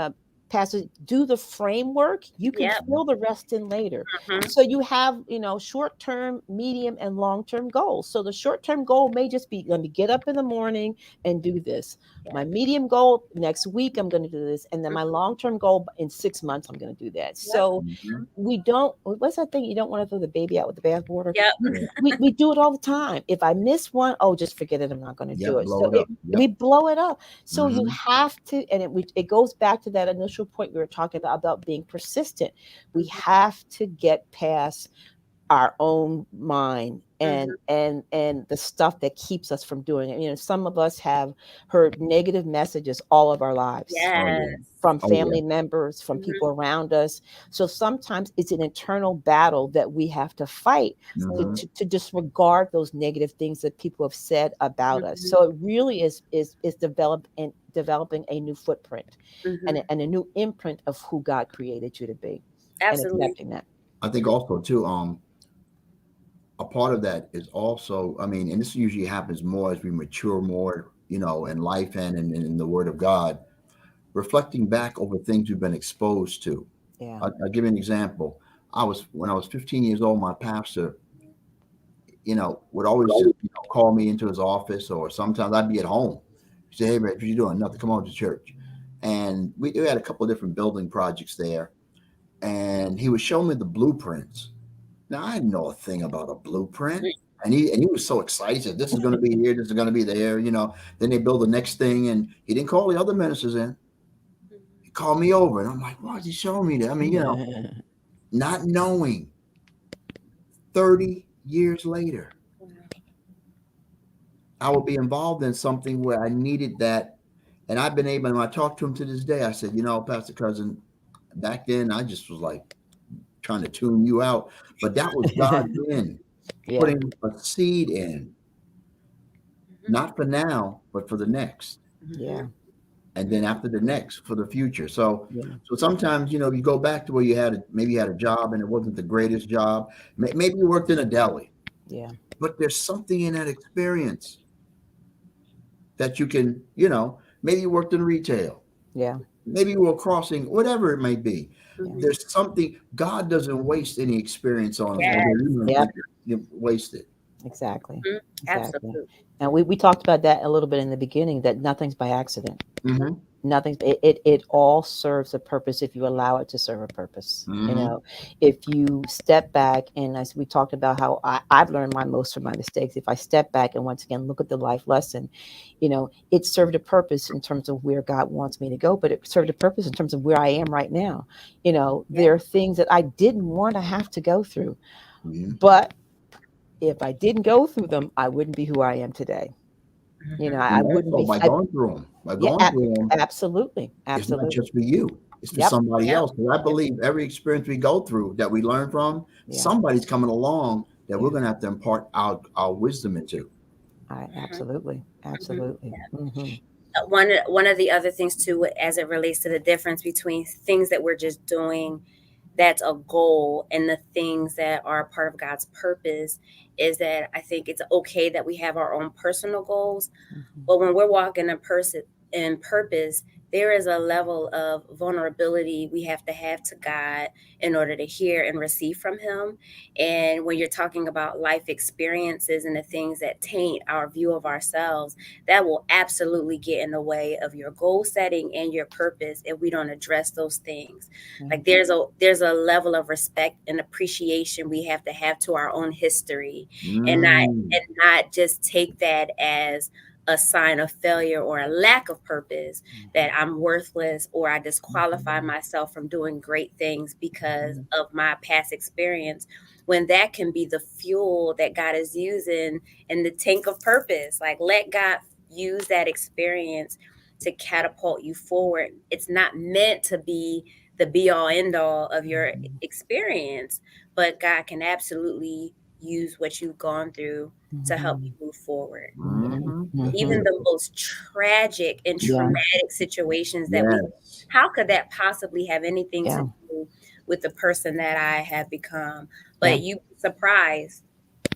Pastor, do the framework, you can Yep. fill the rest in later. Mhm. So you have, short term, medium, and long term goals. So the short term goal may just be, let me get up in the morning and do this. Yeah. My medium goal, next week I'm going to do this, and then my long term goal, in 6 months I'm going to do that. Yep. So Mhm. we don't. What's that thing? You don't want to throw the baby out with the bathwater. Yep. We do it all the time. If I miss one, oh, just forget it. I'm not going to do Yep, it. blow So it up. Yep. we blow it up. So you Mhm. have to, and it goes back to that initial point we were talking about being persistent. We have to get past our own mind and Mhm. the stuff that keeps us from doing it. Some of us have heard negative messages all of our lives, Oh Yes. yeah. from Oh yeah. family members, from Mhm. people around us. So sometimes it's an internal battle that we have to fight to, Mhm. to, to disregard those negative things that people have said about us. Mhm. So it really is developing a new footprint and Mhm. a new imprint of who God created you to be, and Absolutely. accepting that. I think also too, a part of that is also, I mean, and this usually happens more as we mature more, in life and in the Word of God, reflecting back over things we've been exposed to. Yeah. I'll give you an example. When I was 15 years old, my pastor, would always just, call me into his office, or sometimes I'd be at home. He said, "Hey, man, what you doing? Nothing. Come on to church." And we had a couple of different building projects there, and he would show me the blueprints. Now I didn't know a thing about a blueprint. And he was so excited. He said, "This is going to be here. This is going to be there." Then they build the next thing, and he didn't call the other ministers in. He called me over, and I'm like, "Why is he showing me that?" I mean, not knowing. 30 years later, I will be involved in something where I needed that, and I've been able. And I talk to him to this day. I said, Pastor Cousin, back then I just was like trying to tune you out, but that was God's in Yeah. putting a seed in, not for now, but for the next, Yeah. and then after the next for the future. So, Yeah. so sometimes you go back to where maybe you had a job and it wasn't the greatest job. Maybe you worked in a deli, Yeah. but there's something in that experience that you can, maybe you worked in retail, Yeah. maybe you were crossing, whatever it may be. Yeah. There's something. God doesn't waste any experience on us, Yes. although we might Yep. think you wasted. Exactly. Mhm. Exactly. Absolutely. And we talked about that a little bit in the beginning, that nothing's by accident. Mm-hmm. Nothing's it all serves a purpose if you allow it to serve a purpose. Mm-hmm. If you step back, and as we talked about how I've learned my most from my mistakes, if I step back and once again look at the life lesson, it served a purpose in terms of where God wants me to go, but it served a purpose in terms of where I am right now. There are things that I didn't want to have to go through, Mm-hmm. but if I didn't go through them, I wouldn't be who I am today. I And wouldn't also be. by going through them, Yeah, absolutely, it's not absolutely. just for you; it's for Yep, somebody Yep. else. Because I yep, believe every experience we go through that we learn from, yeah, somebody's coming along that we're yeah. going to have to impart our wisdom into. I Mhm. absolutely, Mhm. absolutely. Hmm. One of the other things too, as it relates to the difference between things that we're just doing that's a goal and the things that are part of God's purpose, is that I think it's okay that we have our own personal goals, Mm-hmm. but when we're walking in purpose, there is a level of vulnerability we have to God in order to hear and receive from Him. And when you're talking about life experiences and the things that taint our view of ourselves, that will absolutely get in the way of your goal setting and your purpose if we don't address those things. Yeah. Like there's a level of respect and appreciation we have to our own history, and not just take that as a sign of failure or a lack of purpose, that I'm worthless or I disqualify myself from doing great things because of my past experience, when that can be the fuel that God is using in the tank of purpose. Like, let God use that experience to catapult you forward. It's not meant to be the be all end all of your experience, but God can absolutely use what you've gone through to help you move forward. Even the most tragic and traumatic situations that we, how could that possibly have anything to do with the person that I have become? But you'd be surprised,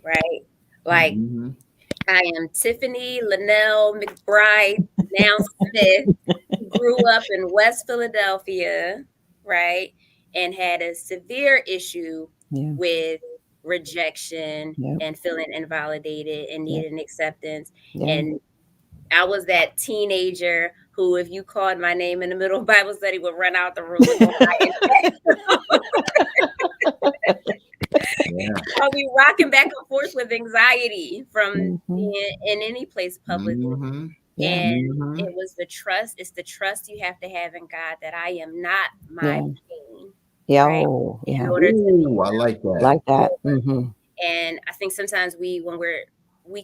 right? Like, I am Tiffany Linnell McBride, now Smith, who grew up in West Philadelphia, right? And had a severe issue with rejection and feeling invalidated and needing acceptance. And I was that teenager who, if you called my name in the middle of Bible study, would run out the room and go I'll be rocking back and forth with anxiety from being in any place publicly. And it was the trust. It's the trust you have to have in God that I am not my pain. Right? In order to I like that. Like that. And I think sometimes we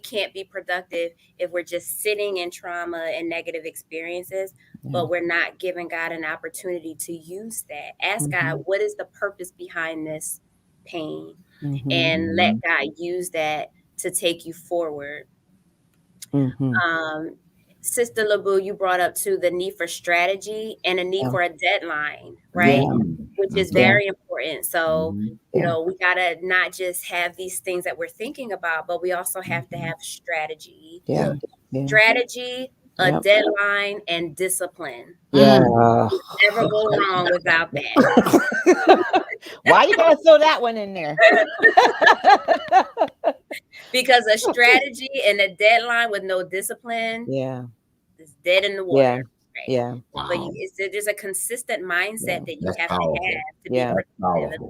can't be productive if we're just sitting in trauma and negative experiences, but we're not giving God an opportunity to use that. Ask God, what is the purpose behind this pain? And let God use that to take you forward. Sister LaBoo, you brought up too the need for strategy and a need for a deadline, right? Which is very important. So, you know, we gotta not just have these things that we're thinking about, but we also have to have strategy. Strategy, a deadline, and discipline. Yeah. Never go wrong without that. Why you gotta throw that one in there? Because a strategy and a deadline with no discipline, is dead in the water. Right? But there's a consistent mindset that you have to have to be productive.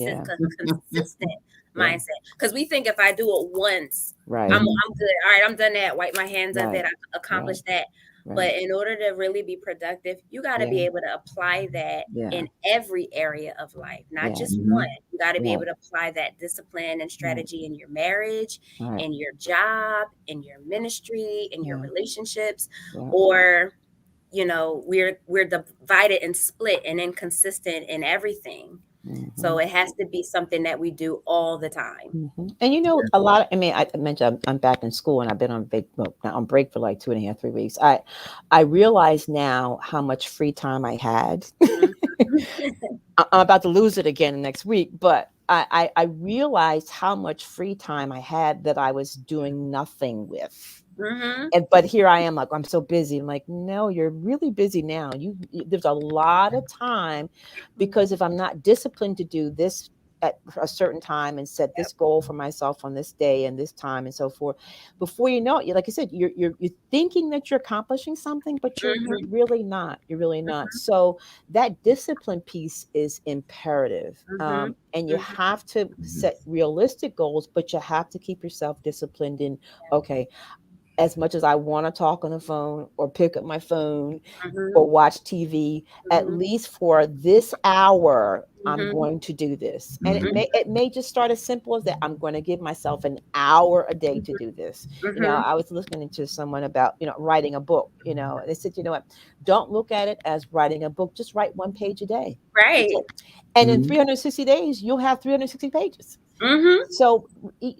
A consistent mindset. Because we think if I do it once, I'm good. All right, I'm done that. Wipe my hands of it. I accomplished that. But in order to really be productive, you got to be able to apply that in every area of life, not just one. You got to be able to apply that discipline and strategy in your marriage, in your job, in your ministry, in your relationships, or, you know, we're divided and split and inconsistent in everything. So it has to be something that we do all the time. And you know, I mentioned I'm back in school and I've been on break for like 2.5, 3 weeks. I realize now how much free time I had. I'm about to lose it again next week, but I realized how much free time I had that I was doing nothing with. But here I am, like, I'm so busy. I'm like, no, you're really busy now. There's a lot of time, because if I'm not disciplined to do this at a certain time and set this goal for myself on this day and this time and so forth, before you know it, like I said, you're thinking that you're accomplishing something, but you're really not. You're really not. So that discipline piece is imperative. And you have to set realistic goals, but you have to keep yourself disciplined in, okay, as much as I want to talk on the phone or pick up my phone or watch TV, at least for this hour, I'm going to do this. And it may just start as simple as that. I'm going to give myself an hour a day to do this. You know, I was listening to someone about, writing a book, they said, you know what, don't look at it as writing a book, just write 1 page a day. Right. And in 360 days, you'll have 360 pages. So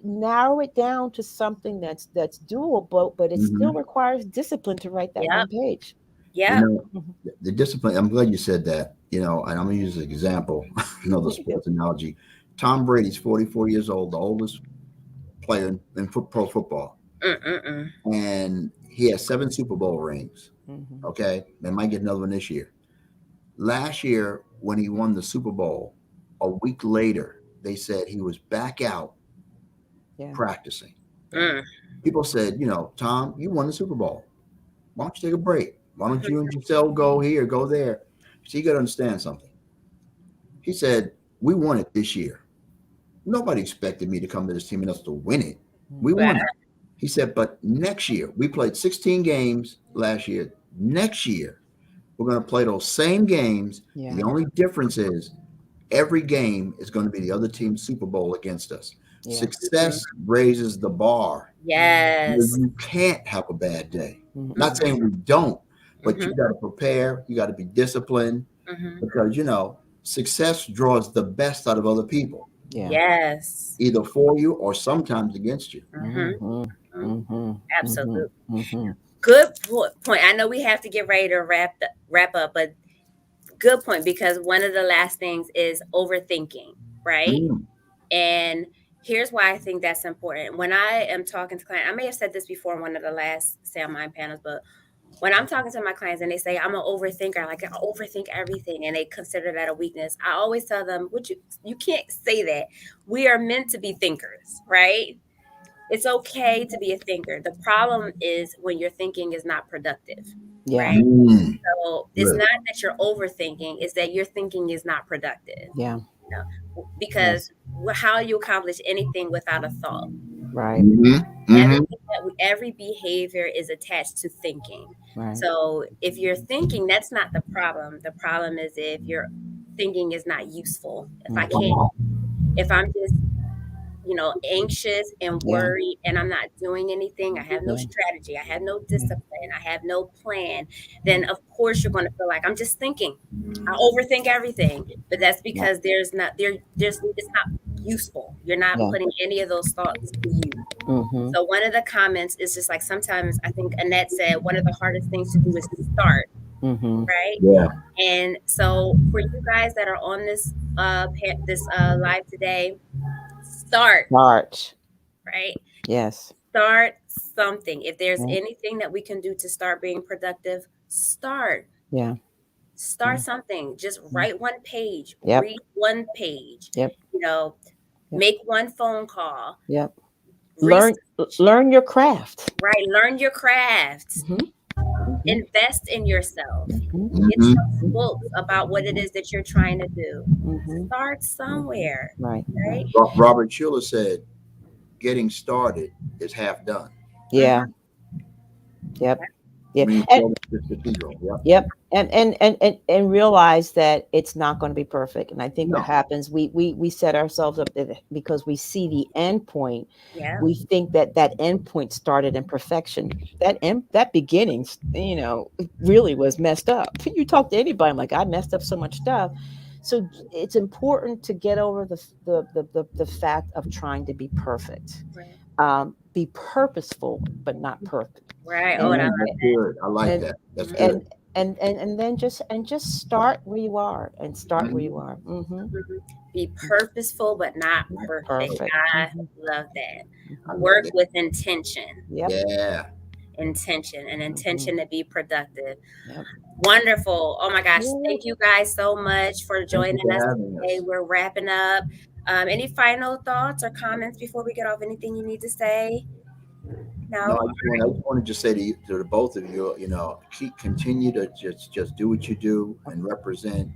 narrow it down to something that's doable, but it still requires discipline to write that 1 page. The discipline, I'm glad you said that, and I'm going to use an example, the sports analogy. Tom Brady's 44 years old, the oldest player in pro football. And he has 7 Super Bowl rings. Okay. They might get another one this year. Last year, when he won the Super Bowl, a week later, they said he was back out practicing. People said, Tom, you won the Super Bowl. Why don't you take a break? Why don't you and Giselle go here, go there? So you got to understand something. He said, we won it this year. Nobody expected me to come to this team and us to win it. We won it. He said, but next year, we played 16 games last year. Next year, we're going to play those same games. Yeah. The only difference is every game is going to be the other team's Super Bowl against us. Yeah. Success raises the bar. Yes. You can't have a bad day. Not saying we don't, but you got to prepare. You got to be disciplined because, success draws the best out of other people. Yeah. Yes. Either for you or sometimes against you. Absolutely. Good point. I know we have to get ready to wrap up, but good point, because one of the last things is overthinking, right? And here's why I think that's important. When I am talking to clients, I may have said this before in one of the last SoundMind panels, but when I'm talking to my clients and they say I'm an overthinker, like I overthink everything, and they consider that a weakness, I always tell them, you can't say that. We are meant to be thinkers, right? It's okay to be a thinker. The problem is when your thinking is not productive, right? So it's not that you're overthinking, it's that your thinking is not productive. Yeah. Because how you accomplish anything without a thought? Right. Every behavior is attached to thinking. Right. So if you're thinking, that's not the problem. The problem is if your thinking is not useful. If I'm just, anxious and worried and I'm not doing anything, I have no strategy, I have no discipline, I have no plan, then of course you're going to feel like I'm just thinking. I overthink everything, but that's because it's not useful. You're not putting any of those thoughts to use. So one of the comments is just like, sometimes I think Annette said one of the hardest things to do is to start. Right. Yeah. And so for you guys that are on this live today, start. Right. Yes. Start something. If there's anything that we can do to start being productive, start. Yeah. Start something. Just write one page. Read one page. Make one phone call. Learn your craft. Right. Learn your craft. Invest in yourself. Get some books about what it is that you're trying to do. Start somewhere. Right. Robert Schuller said, getting started is half done. Yeah. Yep. Yep. And realize that it's not going to be perfect. And I think what happens, we set ourselves up because we see the end point. Yeah. We think that end point started in perfection. That beginning, really was messed up. You talk to anybody, I'm like, I messed up so much stuff. So it's important to get over the fact of trying to be perfect. Right. Be purposeful, but not perfect. Right. I like that. That's good. And then just start where you are Be purposeful, but not perfect. I love that. Work with intention. Yeah. Intention to be productive. Wonderful. Oh my gosh. Thank you guys so much for joining us today. We're wrapping up. Any final thoughts or comments before we get off? Anything you need to say? No, I just want to just say to the both of you, continue to just do what you do and represent.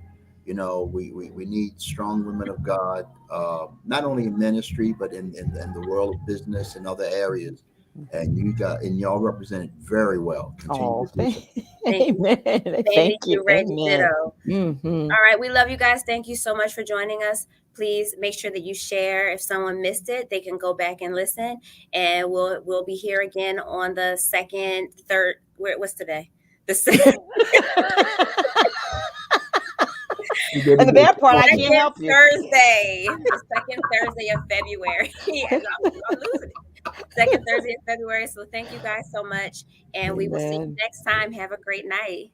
We need strong women of God, not only in ministry but in the world of business and other areas. And y'all represent it very well. Amen. Thank you, Reggie. Ditto. All right, we love you guys. Thank you so much for joining us. Please make sure that you share. If someone missed it, they can go back and listen. And we'll be here again on the second, third. What's today? The second. And the bad part, I can't help you. The second Thursday of February. I'm losing it. Second Thursday of February. So thank you guys so much. And we will see you next time. Have a great night.